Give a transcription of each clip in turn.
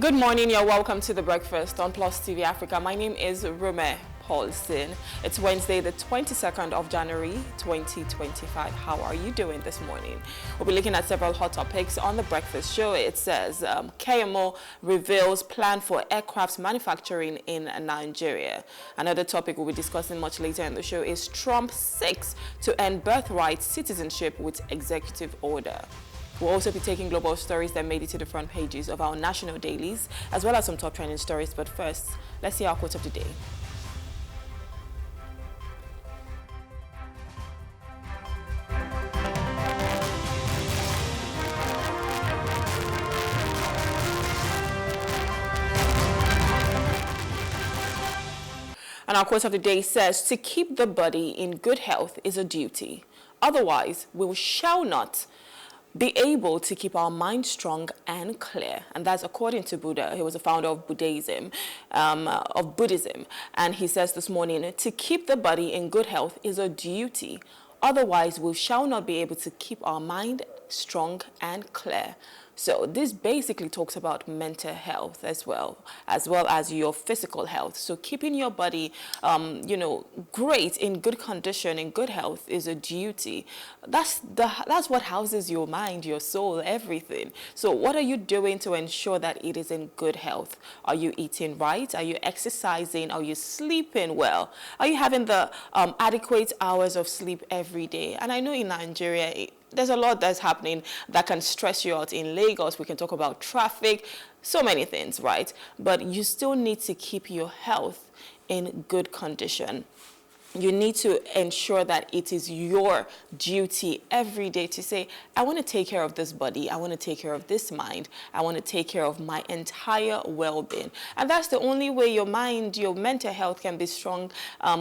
Good morning, you're welcome to The Breakfast on Plus TV Africa. My name is Rome Paulson. It's Wednesday, the 22nd of January, 2025. How are you doing this morning? We'll be looking at several hot topics on The Breakfast Show. It says KMO reveals plan for aircraft manufacturing in Nigeria. Another topic we'll be discussing much later in the show is Trump seeks to end birthright citizenship with executive order. We'll also be taking global stories that made it to the front pages of our national dailies, as well as some top trending stories. But first, let's see our quote of the day. And our quote of the day says, to keep the body in good health is a duty. Otherwise, we shall not be able to keep our mind strong and clear. And that's according to Buddha. He was a founder of Buddhism. And he says this morning, to keep the body in good health is a duty. Otherwise, we shall not be able to keep our mind strong and clear. So this basically talks about mental health as well as your physical health. So keeping your body, great, in good condition, in good health is a duty. That's what houses your mind, your soul, everything. So what are you doing to ensure that it is in good health? Are you eating right? Are you exercising? Are you sleeping well? Are you having the adequate hours of sleep every day? And I know in Nigeria, there's a lot that's happening that can stress you out. In Lagos, we can talk about traffic, so many things, right? But you still need to keep your health in good condition. You need to ensure that it is your duty every day to say, I want to take care of this body. I want to take care of this mind. I want to take care of my entire well-being. And that's the only way your mind, your mental health can be strong,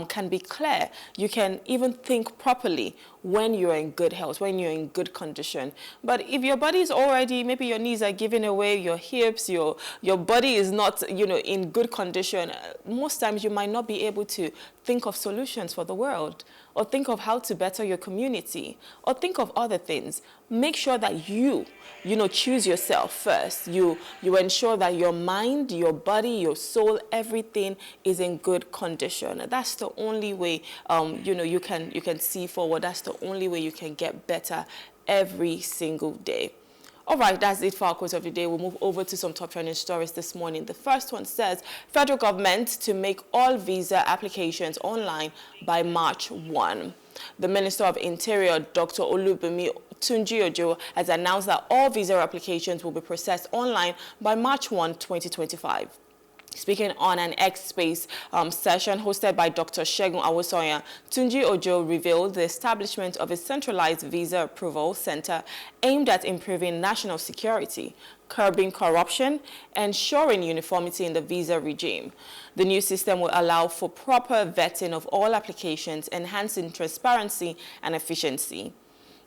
can be clear. You can even think properly when you're in good health, when you're in good condition. But if your body is already, maybe your knees are giving away, your hips, your body is not, in good condition, most times you might not be able to think of solutions for the world, or think of how to better your community, or think of other things. Make sure that you choose yourself first. You ensure that your mind, your body, your soul, everything is in good condition. That's the only way, you can see forward. That's the only way you can get better every single day. All right, that's it for our quote of the day. We'll move over to some top trending stories this morning. The first one says, federal government to make all visa applications online by March 1. The Minister of Interior, Dr. Olubunmi Tunji-Ojo, has announced that all visa applications will be processed online by March 1, 2025. Speaking on an X-Space session hosted by Dr. Segun Awosoya, Tunji-Ojo revealed the establishment of a centralized visa approval center aimed at improving national security, curbing corruption, and ensuring uniformity in the visa regime. The new system will allow for proper vetting of all applications, enhancing transparency and efficiency.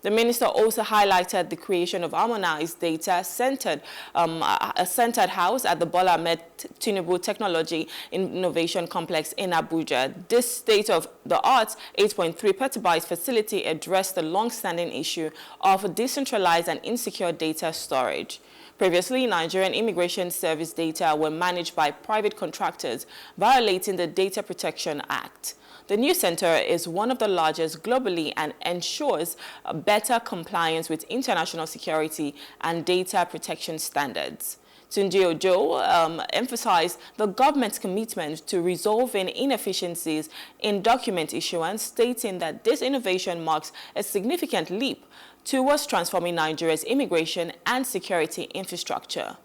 The minister also highlighted the creation of harmonized data-centered a centered house at the Bola Ahmed Tinubu Technology Innovation Complex in Abuja. This state-of-the-art 8.3 petabyte facility addressed the long-standing issue of decentralized and insecure data storage. Previously, Nigerian Immigration Service data were managed by private contractors, violating the Data Protection Act. The new center is one of the largest globally and ensures better compliance with international security and data protection standards. Tunji-Ojo emphasized the government's commitment to resolving inefficiencies in document issuance, stating that this innovation marks a significant leap towards transforming Nigeria's immigration and security infrastructure.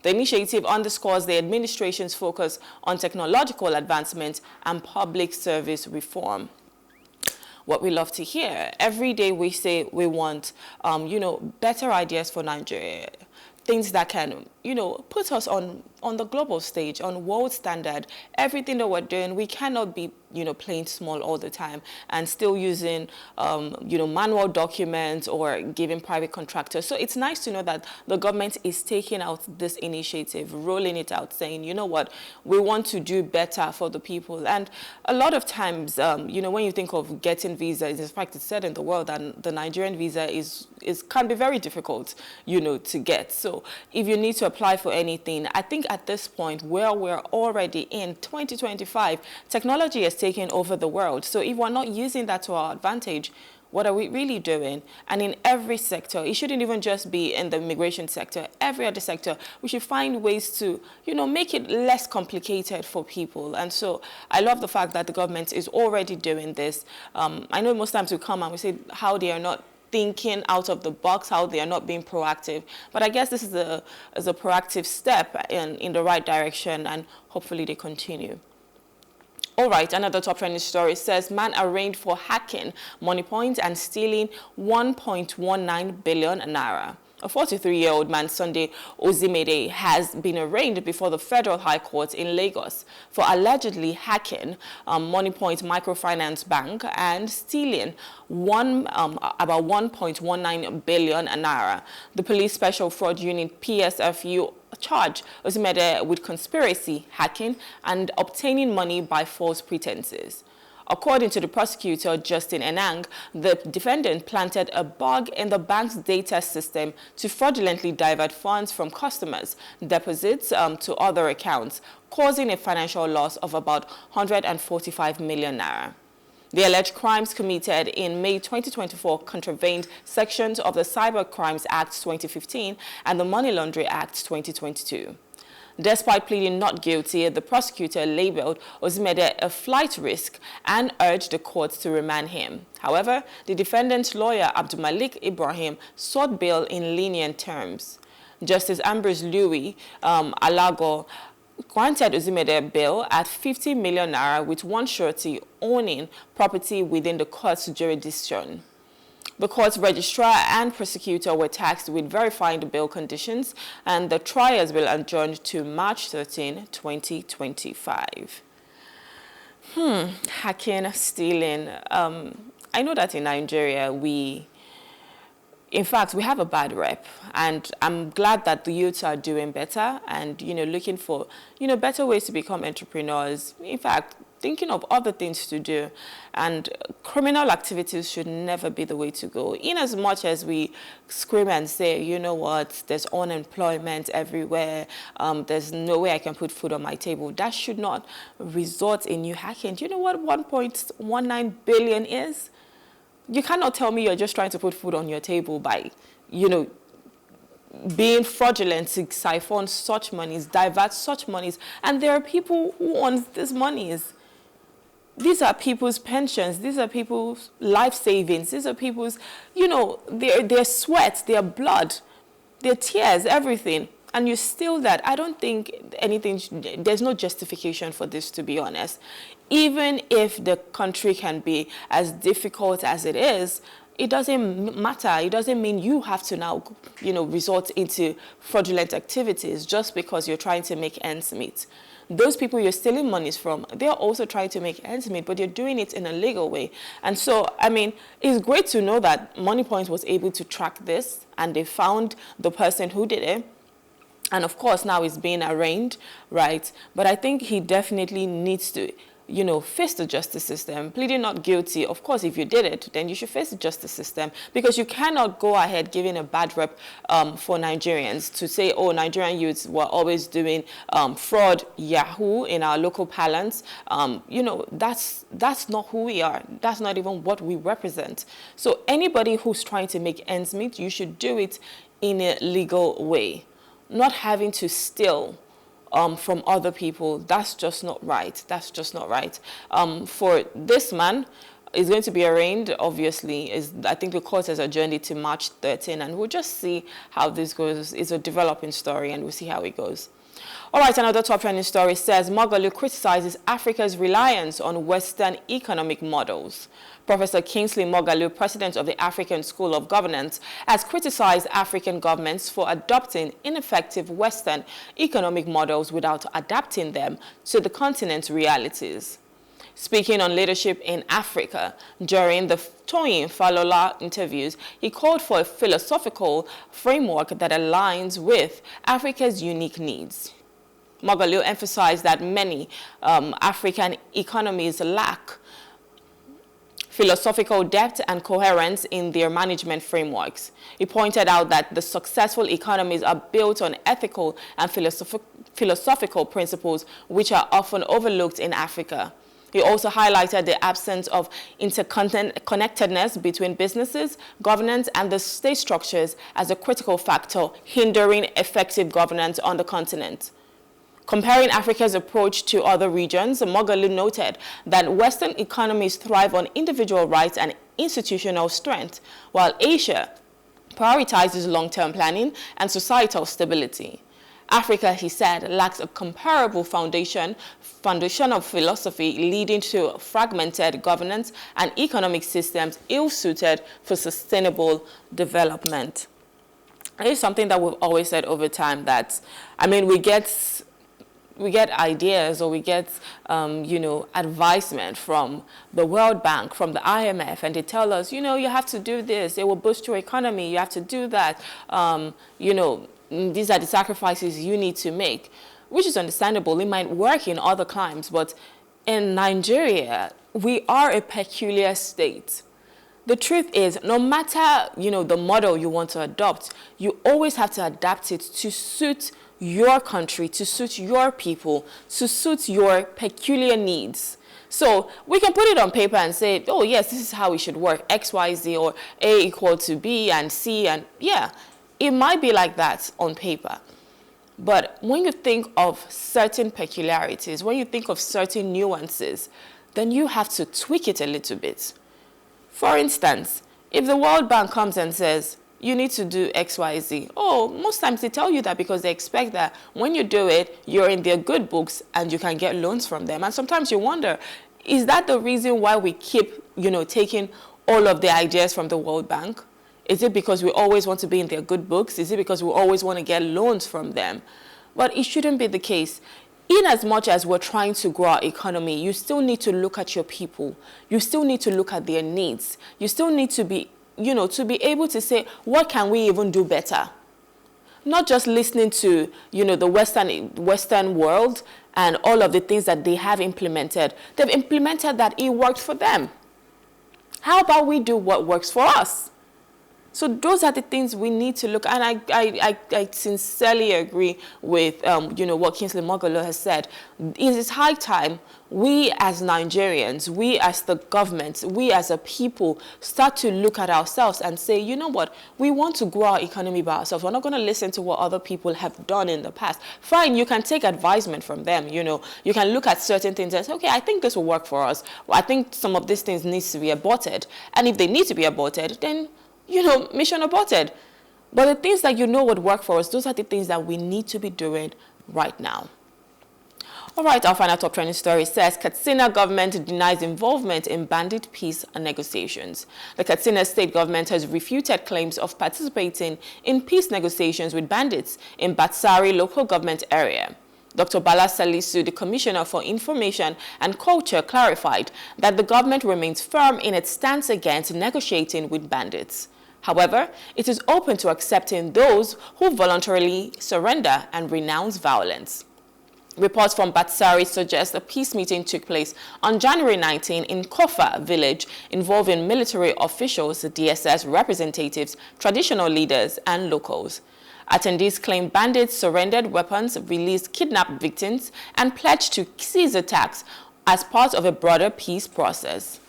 The initiative underscores the administration's focus on technological advancement and public service reform. What we love to hear. Every day we say we want, better ideas for Nigeria. Things that can, put us on the global stage, on world standard. Everything that we're doing, we cannot be, playing small all the time and still using, manual documents or giving private contractors. So it's nice to know that the government is taking out this initiative, rolling it out, saying, you know what, we want to do better for the people. And a lot of times, when you think of getting visas, in fact, it's said in the world that the Nigerian visa can be very difficult, to get. So if you need to apply for anything. I think at this point, where we're already in 2025, technology has taken over the world. So if we're not using that to our advantage, what are we really doing? And in every sector, it shouldn't even just be in the immigration sector, every other sector, we should find ways to, make it less complicated for people. And so I love the fact that the government is already doing this. I know most times we come and we say how they are not thinking out of the box, how they are not being proactive. But I guess this is a proactive step in the right direction, and hopefully they continue. All right, another top trending story says man arraigned for hacking Moniepoint and stealing 1.19 billion naira. A 43-year-old man, Sunday Ozimede, has been arraigned before the Federal High Court in Lagos for allegedly hacking Moniepoint Microfinance Bank and stealing about 1.19 billion naira. The Police Special Fraud Unit, PSFU, charged Ozimede with conspiracy, hacking, and obtaining money by false pretenses. According to the prosecutor, Justin Enang, the defendant planted a bug in the bank's data system to fraudulently divert funds from customers' deposits to other accounts, causing a financial loss of about 145 million naira. The alleged crimes committed in May 2024 contravened sections of the Cyber Crimes Act 2015 and the Money Laundering Act 2022. Despite pleading not guilty, the prosecutor labeled Ozimede a flight risk and urged the court to remand him. However, the defendant's lawyer, Abdulmalik Ibrahim, sought bail in lenient terms. Justice Ambrose Louis Alago granted Ozimede bail at 50 million naira with one surety owning property within the court's jurisdiction. The court's registrar and prosecutor were tasked with verifying the bail conditions, and the trial has been adjourned to March 13, 2025. Hacking, stealing. I know that in Nigeria, in fact, we have a bad rep, and I'm glad that the youths are doing better and, looking for, better ways to become entrepreneurs. In fact, thinking of other things to do, and criminal activities should never be the way to go. In as much as we scream and say, you know what, there's unemployment everywhere, there's no way I can put food on my table, that should not result in you hacking. Do you know what 1.19 billion is? You cannot tell me you're just trying to put food on your table by, being fraudulent to siphon such monies, divert such monies. And there are people who own these monies. These are people's pensions. These are people's life savings. These are people's, their sweat, their blood, their tears, everything. And you steal that. I don't think there's no justification for this, to be honest. Even if the country can be as difficult as it is, it doesn't matter. It doesn't mean you have to now, resort into fraudulent activities just because you're trying to make ends meet. Those people you're stealing monies from, they're also trying to make ends meet, but you're doing it in a legal way. And so, it's great to know that Moniepoint was able to track this, and they found the person who did it. And of course, now he's being arraigned, right? But I think he definitely needs to, face the justice system. Pleading not guilty, of course, if you did it, then you should face the justice system, because you cannot go ahead giving a bad rep for Nigerians to say, oh, Nigerian youths were always doing fraud, Yahoo in our local parlance. That's not who we are. That's not even what we represent. So anybody who's trying to make ends meet, you should do it in a legal way, not having to steal from other people. That's just not right. That's just not right. For this man, is going to be arraigned, obviously. I think the court has adjourned it to March 13, and we'll just see how this goes. It's a developing story, and we'll see how it goes. All right, another top trending story says Moghalu criticizes Africa's reliance on Western economic models. Professor Kingsley Moghalu, president of the African School of Governance, has criticized African governments for adopting ineffective Western economic models without adapting them to the continent's realities. Speaking on leadership in Africa during the Toyin Falola interviews, he called for a philosophical framework that aligns with Africa's unique needs. Moghalu emphasized that many African economies lack philosophical depth and coherence in their management frameworks. He pointed out that the successful economies are built on ethical and philosophical principles which are often overlooked in Africa. He also highlighted the absence of interconnectedness between businesses, governance, and the state structures as a critical factor hindering effective governance on the continent. Comparing Africa's approach to other regions, Moghalu noted that Western economies thrive on individual rights and institutional strength, while Asia prioritizes long-term planning and societal stability. Africa, he said, lacks a comparable foundation of philosophy, leading to fragmented governance and economic systems ill-suited for sustainable development. It is something that we've always said over time that, I mean, we get ideas or we get, advisement from the World Bank, from the IMF, and they tell us, you have to do this. It will boost your economy. You have to do that. These are the sacrifices you need to make, which is understandable. It might work in other climes, but in Nigeria, we are a peculiar state. The truth is, no matter, the model you want to adopt, you always have to adapt it to suit your country, to suit your people, to suit your peculiar needs. So we can put it on paper and say, oh, yes, this is how it should work, X, Y, Z, or A equal to B and C, and yeah. It might be like that on paper, but when you think of certain peculiarities, when you think of certain nuances, then you have to tweak it a little bit. For instance, if the World Bank comes and says, you need to do X, Y, Z, most times they tell you that because they expect that when you do it, you're in their good books and you can get loans from them. And sometimes you wonder, is that the reason why we keep, taking all of the ideas from the World Bank? Is it because we always want to be in their good books? Is it because we always want to get loans from them? But it shouldn't be the case. In as much as we're trying to grow our economy, you still need to look at your people. You still need to look at their needs. You still need to be, to be able to say, what can we even do better? Not just listening to, the Western world and all of the things that they have implemented. They've implemented that it worked for them. How about we do what works for us? So those are the things we need to look at. And I sincerely agree with, what Kingsley Moghalu has said. It is high time we as Nigerians, we as the government, we as a people start to look at ourselves and say, you know what, we want to grow our economy by ourselves. We're not going to listen to what other people have done in the past. Fine, you can take advisement from them, You can look at certain things and say, okay, I think this will work for us. I think some of these things need to be aborted. And if they need to be aborted, then mission aborted. But the things that would work for us, those are the things that we need to be doing right now. All right, our final top trending story says, Katsina government denies involvement in bandit peace negotiations. The Katsina state government has refuted claims of participating in peace negotiations with bandits in Batsari local government area. Dr. Bala Salisu, the Commissioner for Information and Culture, clarified that the government remains firm in its stance against negotiating with bandits. However, it is open to accepting those who voluntarily surrender and renounce violence. Reports from Batsari suggest a peace meeting took place on January 19 in Kofa village involving military officials, DSS representatives, traditional leaders, and locals. Attendees claim bandits surrendered weapons, released kidnapped victims, and pledged to cease attacks as part of a broader peace process.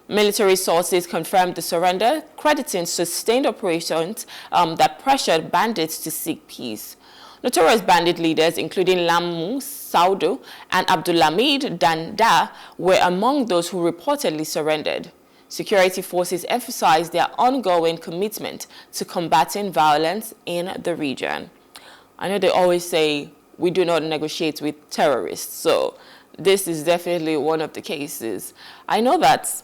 Military sources confirmed the surrender, crediting sustained operations that pressured bandits to seek peace. Notorious bandit leaders, including Lamu Saudu and Abdulhamid Danda, were among those who reportedly surrendered. Security forces emphasized their ongoing commitment to combating violence in the region. I know they always say we do not negotiate with terrorists, so this is definitely one of the cases. I know that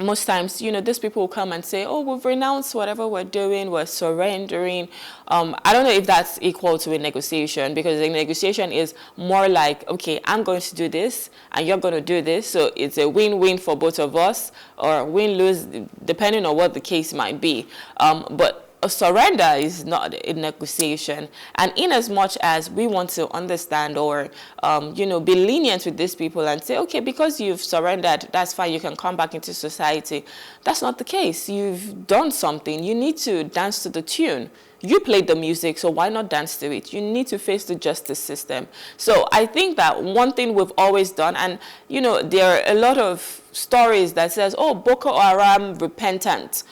most times, these people will come and say, oh, we've renounced whatever we're doing, we're surrendering. I don't know if that's equal to a negotiation, because a negotiation is more like, okay, I'm going to do this and you're going to do this. So it's a win-win for both of us, or win-lose, depending on what the case might be. But a surrender is not a negotiation. And in as much as we want to understand or, be lenient with these people and say, okay, because you've surrendered, that's fine, you can come back into society. That's not the case. You've done something. You need to dance to the tune. You played the music, so why not dance to it? You need to face the justice system. So I think that one thing we've always done, and, there are a lot of stories that says, oh, Boko Haram repentant.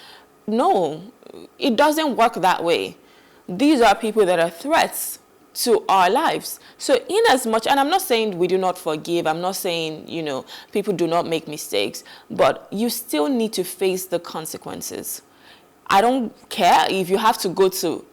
No, it doesn't work that way. These are people that are threats to our lives. So in as much, and I'm not saying we do not forgive, I'm not saying, people do not make mistakes, but you still need to face the consequences. I don't care if you have to go to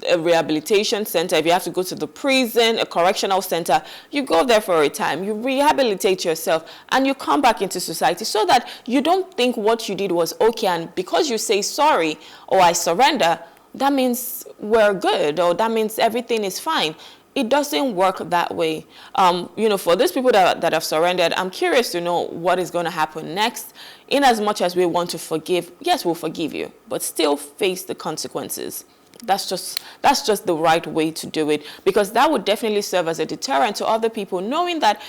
a rehabilitation center, if you have to go to the prison, a correctional center, you go there for a time, you rehabilitate yourself, and you come back into society so that you don't think what you did was okay, and because you say sorry or I surrender, that means we're good or that means everything is fine. It doesn't work that way. For those people that have surrendered, I'm curious to know what is going to happen next. In as much as we want to forgive, yes, we'll forgive you, but still face the consequences. That's just the right way to do it, because that would definitely serve as a deterrent to other people, knowing that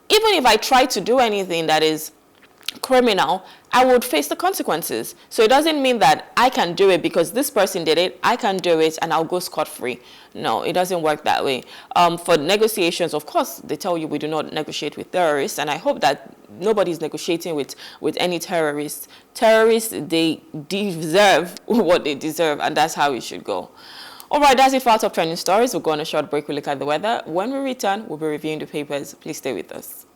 even if I try to do anything that is criminal, I would face the consequences. So it doesn't mean that I can do it because this person did it, I can do it and I'll go scot-free. No, it doesn't work that way. For negotiations, of course, they tell you we do not negotiate with terrorists, and I hope that nobody's negotiating with any terrorists. Terrorists, they deserve what they deserve, and that's how it should go. All right, that's it for our top trending stories. We'll go on a short break. We'll look at the weather. When we return, we'll be reviewing the papers. Please stay with us.